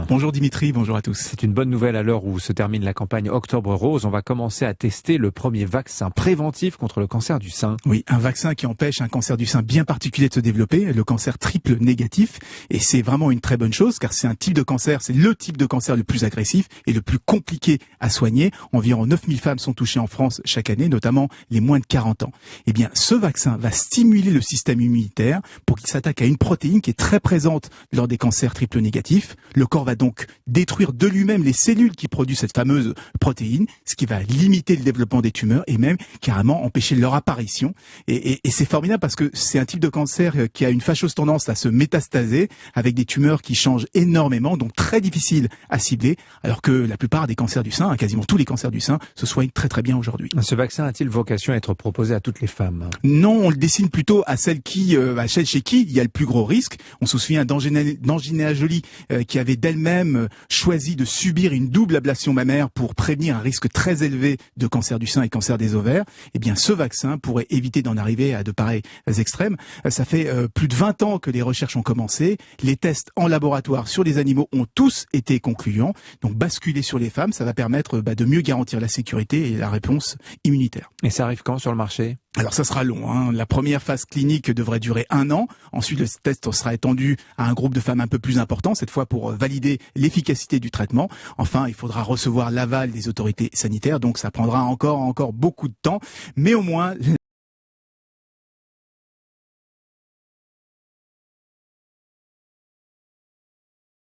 Bonjour Dimitri, bonjour à tous. C'est une bonne nouvelle à l'heure où se termine la campagne Octobre Rose. On va commencer à tester le premier vaccin préventif contre le cancer du sein. Oui, un vaccin qui empêche un cancer du sein bien particulier de se développer, le cancer triple négatif. Et c'est vraiment une très bonne chose car c'est un type de cancer, c'est le type de cancer le plus agressif et le plus compliqué à soigner. Environ 9000 femmes sont touchées en France chaque année, notamment les moins de 40 ans. Eh bien, ce vaccin va stimuler le système immunitaire pour qu'il s'attaque à une protéine qui est très présente lors des cancers triple négatifs. Le corps va donc détruire de lui-même les cellules qui produisent cette fameuse protéine, ce qui va limiter le développement des tumeurs et même carrément empêcher leur apparition. Et c'est formidable parce que c'est un type de cancer qui a une fâcheuse tendance à se métastaser avec des tumeurs qui changent énormément, donc très difficile à cibler, alors que la plupart des cancers du sein, quasiment tous les cancers du sein, se soignent très très bien aujourd'hui. Ce vaccin a-t-il vocation à être proposé à toutes les femmes? Non, on le dessine plutôt à celles chez qui il y a le plus gros risque. On se souvient d'Angelina Jolie qui avait d'elle-même choisi de subir une double ablation mammaire pour prévenir un risque très élevé de cancer du sein et cancer des ovaires. Eh bien, ce vaccin pourrait éviter d'en arriver à de pareils extrêmes. Ça fait plus de 20 ans que les recherches ont commencé. Les tests en laboratoire sur les animaux ont tous été concluants. Donc, basculer sur les femmes, ça va permettre de mieux garantir la sécurité et la réponse immunitaire. Et ça arrive quand sur le marché? Alors ça sera long, hein. La première phase clinique devrait durer 1 an. Ensuite, le test sera étendu à un groupe de femmes un peu plus important, cette fois pour valider l'efficacité du traitement. Enfin, il faudra recevoir l'aval des autorités sanitaires, donc ça prendra encore beaucoup de temps. Mais au moins,